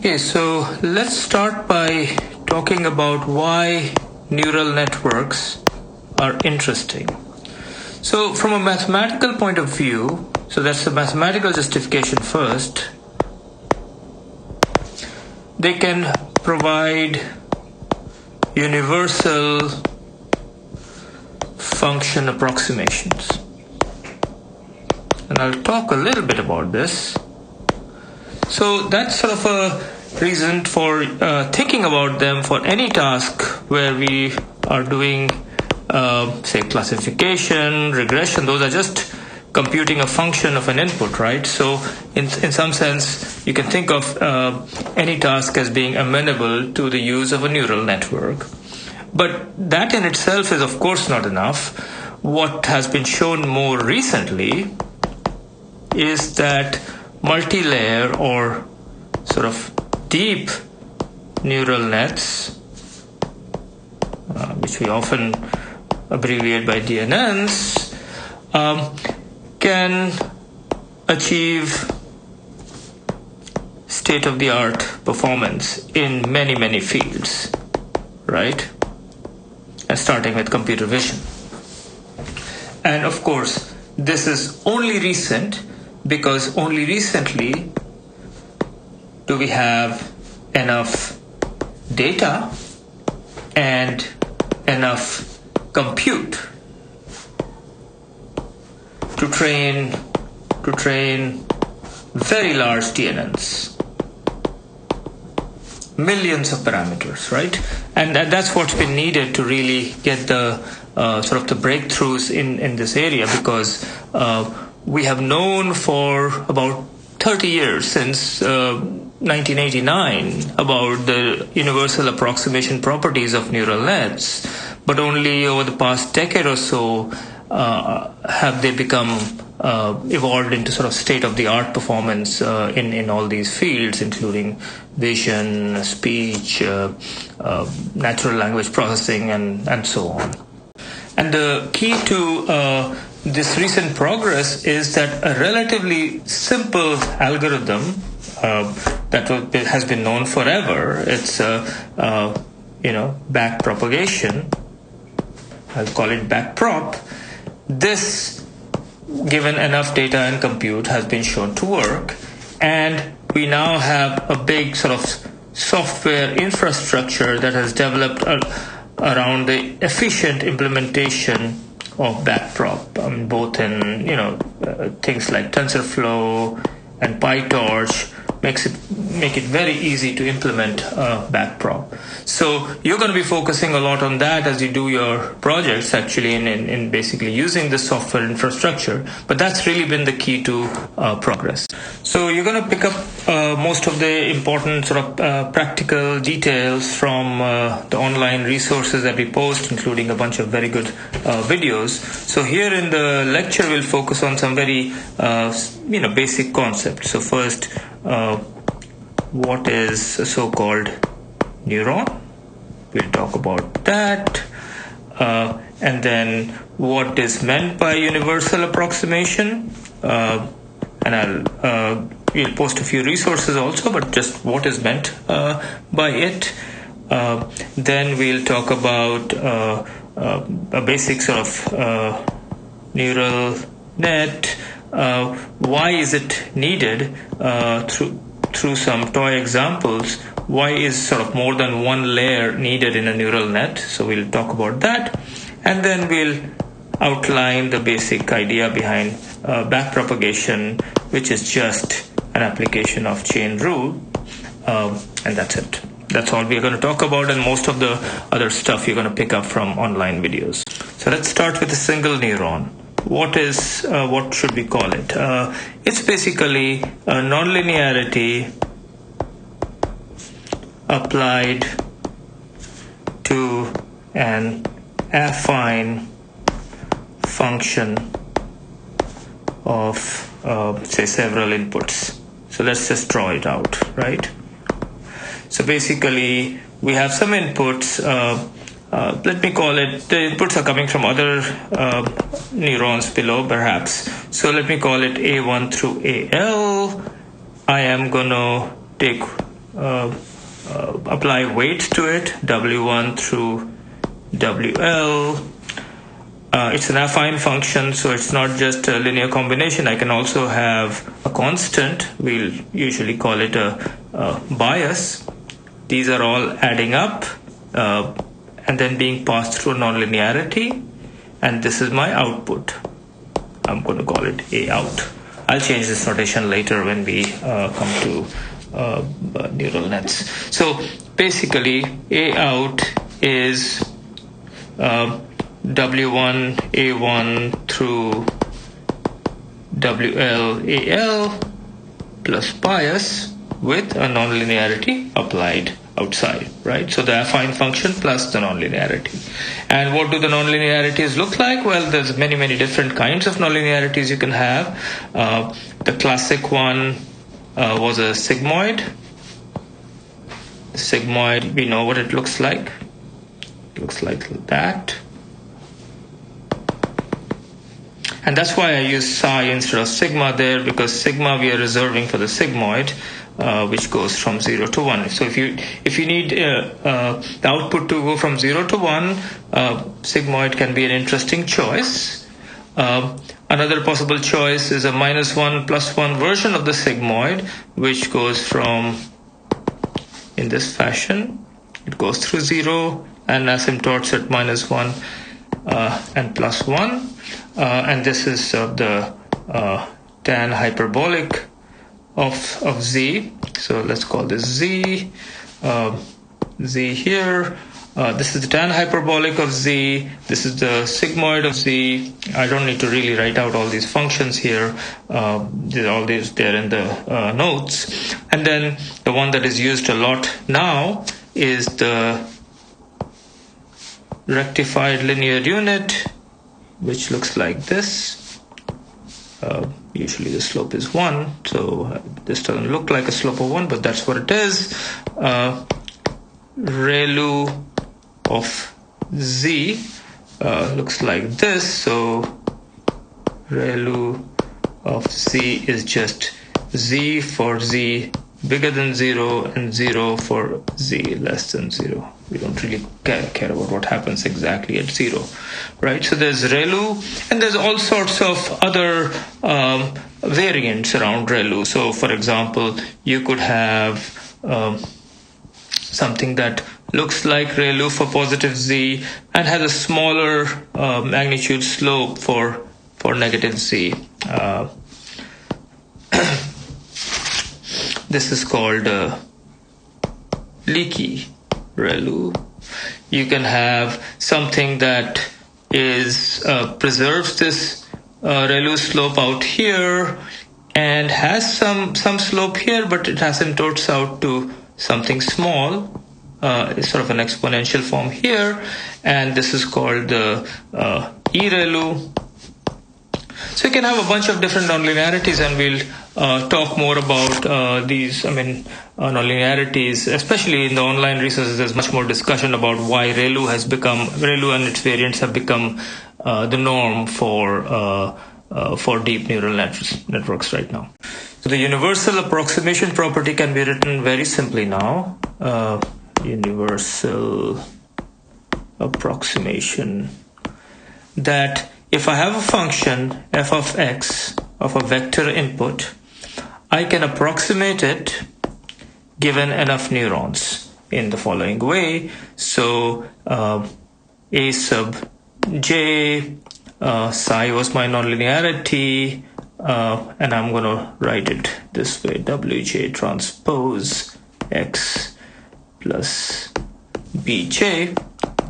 Okay, so let's start by talking about why neural networks are interesting. So from a mathematical point of view, so that's the mathematical justification first, they can provide universal function approximations. And I'll talk a little bit about this. So that's sort of a reason for thinking about them for any task where we are doing, say, classification, regression. Those are just computing a function of an input, right? So in some sense, you can think of any task as being amenable to the use of a neural network. But that in itself is, of course, not enough. What has been shown more recently is that multi-layer or sort of deep neural nets, which we often abbreviate by DNNs, can achieve state-of-the-art performance in many, many fields, right? And starting with computer vision. And of course, this is only recent because only recently do we have enough data and enough compute to train very large DNNs, millions of parameters, right? And that's what's been needed to really get the sort of the breakthroughs in this area, because we have known for about 30 years, since 1989, about the universal approximation properties of neural nets, but only over the past decade or so have they become evolved into sort of state-of-the-art performance in all these fields, including vision, speech, natural language processing, and so on. And the key to this recent progress is that a relatively simple algorithm that has been known forever, it's back propagation, I'll call it back prop. This, given enough data and compute, has been shown to work, and we now have a big sort of software infrastructure that has developed around the efficient implementation of backprop, both in things like TensorFlow and PyTorch make it very easy to implement backprop. So you're going to be focusing a lot on that as you do your projects, actually, in basically using the software infrastructure. But that's really been the key to progress. So you're going to pick up most of the important sort of practical details from the online resources that we post, including a bunch of very good videos. So here in the lecture, we'll focus on some very basic concepts. So first, what is a so-called neuron? We'll talk about that. And then what is meant by universal approximation? And we'll post a few resources also, but just what is meant by it. Then we'll talk about a basic sort of neural net. Why is it needed? Through some toy examples, why is sort of more than one layer needed in a neural net? So we'll talk about that, and then we'll outline the basic idea behind backpropagation, which is just an application of chain rule, and that's it. That's all we're going to talk about, and most of the other stuff you're going to pick up from online videos. So let's start with a single neuron. What should we call it? It's basically a nonlinearity applied to an affine function of, say, several inputs. So let's just draw it out, right? So basically, we have some inputs. Let me call it, the inputs are coming from other neurons below, perhaps. So let me call it A1 through AL. I am going to take apply weight to it, W1 through WL. It's an affine function, so it's not just a linear combination. I can also have a constant. We'll usually call it a bias. These are all adding up and then being passed through nonlinearity. And this is my output. I'm going to call it A out. I'll change this notation later when we come to neural nets. So basically, A out is W1, A1 through WL, AL plus bias with a nonlinearity applied outside, right? So the affine function plus the nonlinearity. And what do the nonlinearities look like? Well, there's many, many different kinds of nonlinearities you can have. The classic one was a sigmoid. The sigmoid, we know what it looks like. It looks like that. And that's why I use psi instead of sigma there, because sigma we are reserving for the sigmoid, which goes from 0 to 1. So if you need the output to go from 0 to 1, sigmoid can be an interesting choice. Another possible choice is a -1 + 1 version of the sigmoid, which goes from, in this fashion, it goes through 0 and asymptotes at -1 and +1. And this is the tan hyperbolic of z. So let's call this z. Z here. This is the tan hyperbolic of z. This is the sigmoid of z. I don't need to really write out all these functions here. All these there in the notes. And then the one that is used a lot now is the rectified linear unit, which looks like this. Usually the slope is 1, so this doesn't look like a slope of 1, but that's what it is. ReLU of z looks like this, so ReLU of z is just z for z bigger than 0 and 0 for z less than 0. We don't really care about what happens exactly at 0, right? So there's ReLU, and there's all sorts of other variants around ReLU. So for example, you could have something that looks like ReLU for positive z and has a smaller magnitude slope for negative z. This is called leaky ReLU. You can have something that is preserves this ReLU slope out here and has some slope here, but it asymptotes out to something small. It's sort of an exponential form here, and this is called the E-ReLU. So you can have a bunch of different nonlinearities, and we'll talk more about these. Nonlinearities, especially in the online resources. There's much more discussion about why ReLU and its variants have become the norm for deep neural networks right now. So the universal approximation property can be written very simply now. Universal approximation, that if I have a function f of x of a vector input, I can approximate it given enough neurons in the following way. So a sub j, psi was my nonlinearity, and I'm going to write it this way: wj transpose x plus bj,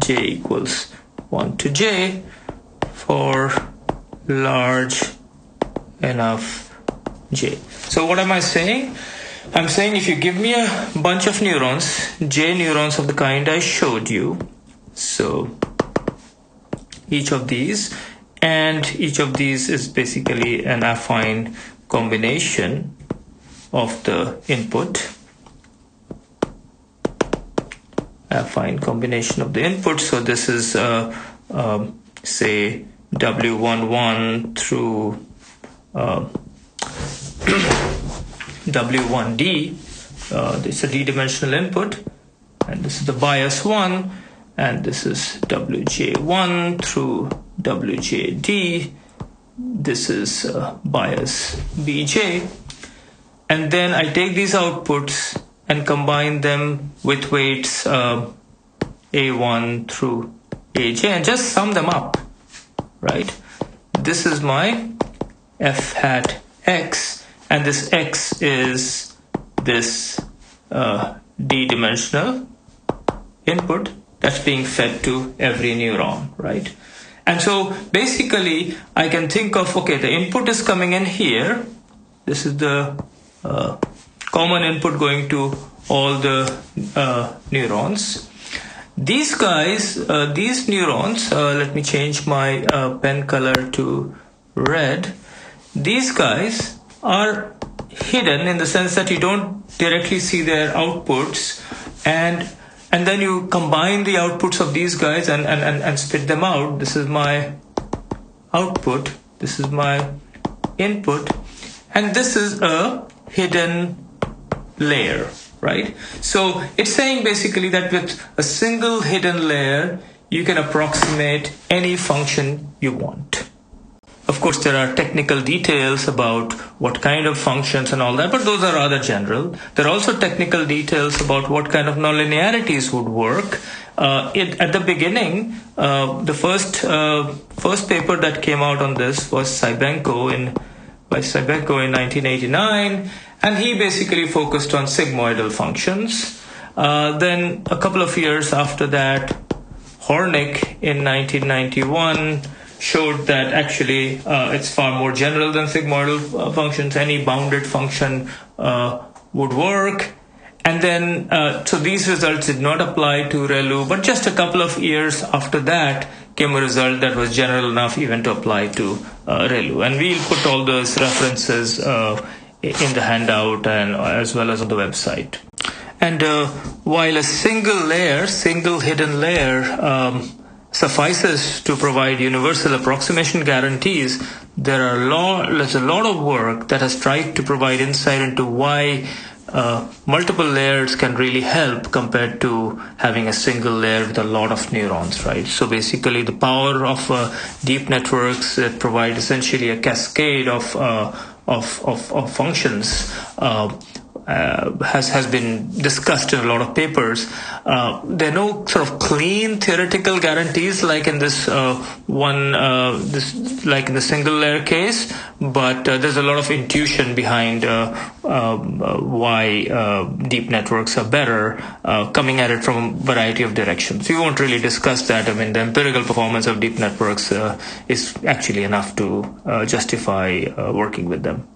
j equals 1 to j for large enough j. So what am I saying? I'm saying if you give me a bunch of neurons, j neurons of the kind I showed you, so each of these, and each of these is basically an affine combination of the input, affine combination of the input. So this is say W11 through W1D, it's a d-dimensional input, and this is the bias 1, and this is wj1 through wjd. This is bias bj, and then I take these outputs and combine them with weights a1 through aj and just sum them up, right? This is my f hat x, and this x is this d-dimensional input that's being fed to every neuron, right? And so basically I can think of, okay, the input is coming in here. This is the common input going to all the neurons. These guys, these neurons, let me change my pen color to red. These guys are hidden in the sense that you don't directly see their outputs, and then you combine the outputs of these guys and spit them out. This is my output, this is my input, and this is a hidden layer, right? So it's saying basically that with a single hidden layer, you can approximate any function you want. Of course, there are technical details about what kind of functions and all that, but those are rather general. There are also technical details about what kind of nonlinearities would work. At the beginning, the first paper that came out on this was Cybenko in 1989, and he basically focused on sigmoidal functions. Then a couple of years after that, Hornick in 1991 showed that actually it's far more general than sigmoidal functions. Any bounded function would work. And then, so these results did not apply to ReLU, but just a couple of years after that came a result that was general enough even to apply to ReLU. And we'll put all those references in the handout and as well as on the website. And while a single hidden layer suffices to provide universal approximation guarantees, there's a lot of work that has tried to provide insight into why multiple layers can really help compared to having a single layer with a lot of neurons, right? So basically the power of deep networks that provide essentially a cascade of functions has been discussed in a lot of papers. There are no sort of clean theoretical guarantees like in this like in the single layer case, but there's a lot of intuition behind why deep networks are better, coming at it from a variety of directions. We won't really discuss that. I mean, the empirical performance of deep networks is actually enough to justify working with them.